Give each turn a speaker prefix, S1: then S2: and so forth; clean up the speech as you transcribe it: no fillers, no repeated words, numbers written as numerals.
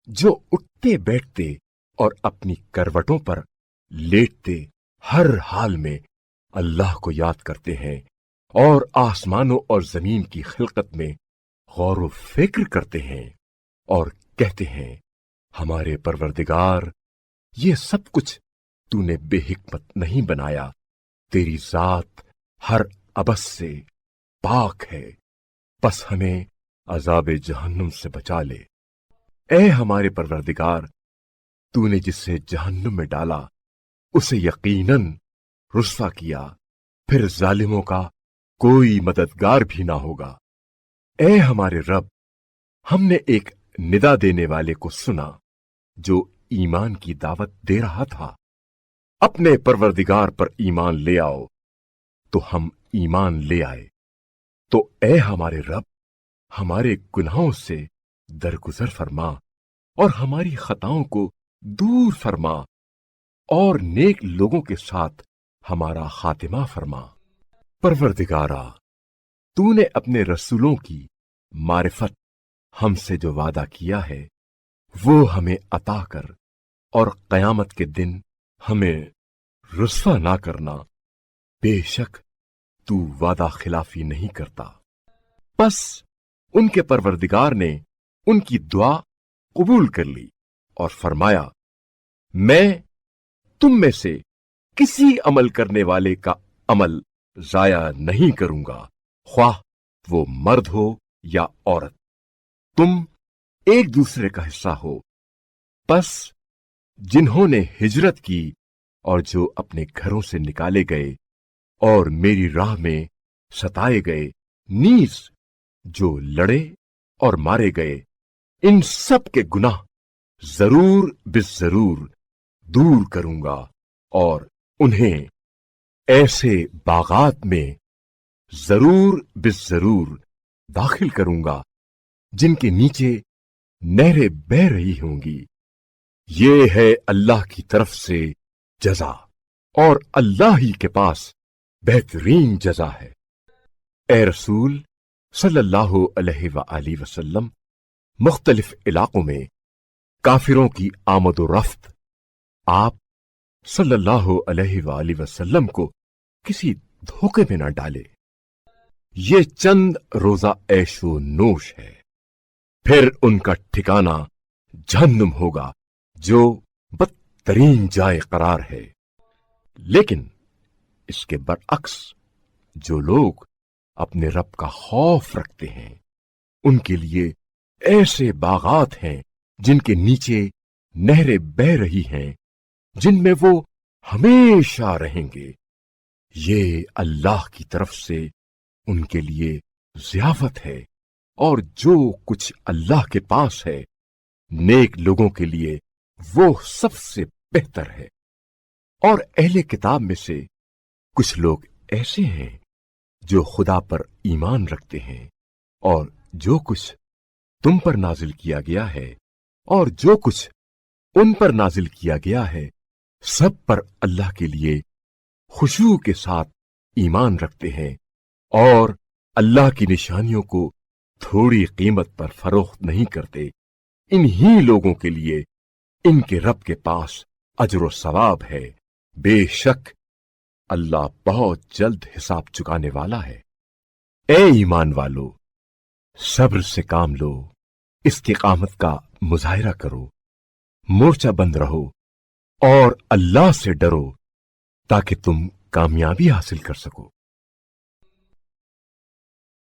S1: जो उठते बैठते और अपनी करवटों पर लेटते हर हाल में अल्लाह को याद करते हैं और आसमानों और जमीन की खिलकत में गौर व फिक्र करते हैं और कहते हैं, हमारे परवरदिगार, ये सब कुछ तूने बेहिकमत नहीं बनाया, तेरी जात हर अबस से पाक है, बस हमें अजाब जहन्नुम से बचा ले। ए हमारे परवरदिगार, तूने जिसे जहन्नुम में डाला उसे यकीनन रुस्वा किया, फिर जालिमों का कोई मददगार भी ना होगा। ए हमारे रब, हमने एक निदा देने वाले को सुना जो ईमान की दावत दे रहा था, अपने परवरदिगार पर ईमान ले आओ, तो हम ईमान ले आए। तो ए हमारे रब, हमारे गुनाहों से दरगुजर फरमा और हमारी खताओं को दूर फरमा और नेक लोगों के साथ हमारा खातिमा फरमा। परवरदिगारा, तूने अपने रसूलों की मारिफत हमसे जो वादा किया है वो हमें अता कर और कयामत के दिन हमें रुस्वा ना करना, बेशक तू वादा खिलाफी नहीं करता। बस उनके परवरदिगार ने उनकी दुआ कबूल कर ली और फरमाया, मैं तुम में से किसी अमल करने वाले का अमल जाया नहीं करूंगा, ख्वाह वो मर्द हो या औरत, तुम एक दूसरे का हिस्सा हो। बस जिन्होंने हिजरत की और जो अपने घरों से निकाले गए और मेरी राह में सताए गए, नीज जो लड़े और मारे गए, इन सब के गुनाह जरूर बिजरूर दूर करूंगा और उन्हें ऐसे बागात में जरूर बिजरूर दाखिल करूंगा जिनके नीचे नहरें बह रही होंगी। ये है अल्लाह की तरफ से जजा और अल्लाह ही के पास बेहतरीन जजा है। ए रसूल सल्लल्लाहु अलैहि वआलिहि वसल्लम, मुख्तलिफ इलाकों में काफिरों की आमद व रफ्त आप सल्लल्लाहु अलैहि वआलिहि वसल्लम को किसी धोखे में न डाले। ये चंद रोजा ऐशो नोश है, फिर उनका ठिकाना जहन्नुम होगा जो बदतरीन जाए करार है। लेकिन इसके बरअक्स जो लोग अपने रब का खौफ रखते हैं, उनके लिए ऐसे बागात हैं जिनके नीचे नहरें बह रही हैं, जिनमें वो हमेशा रहेंगे। ये अल्लाह की तरफ से उनके लिए ज़ियाफत है और जो कुछ अल्लाह के पास है नेक लोगों के लिए वो सबसे बेहतर है। और अहले किताब में से कुछ लोग ऐसे हैं जो खुदा पर ईमान रखते हैं और जो कुछ तुम पर नाजिल किया गया है और जो कुछ उन पर नाजिल किया गया है, सब पर अल्लाह के लिए खुशू के साथ ईमान रखते हैं और अल्लाह की निशानियों को थोड़ी कीमत पर फरोख्त नहीं करते। इन्हीं लोगों के लिए इनके रब के पास अजर व सवाब है। बेशक अल्लाह बहुत जल्द हिसाब चुकाने वाला है। ए ईमान वालो, सब्र से काम लो, इस्तिकामत का मुजाहिरा करो, मोर्चा बंद रहो और अल्लाह से डरो ताकि तुम कामयाबी हासिल कर सको।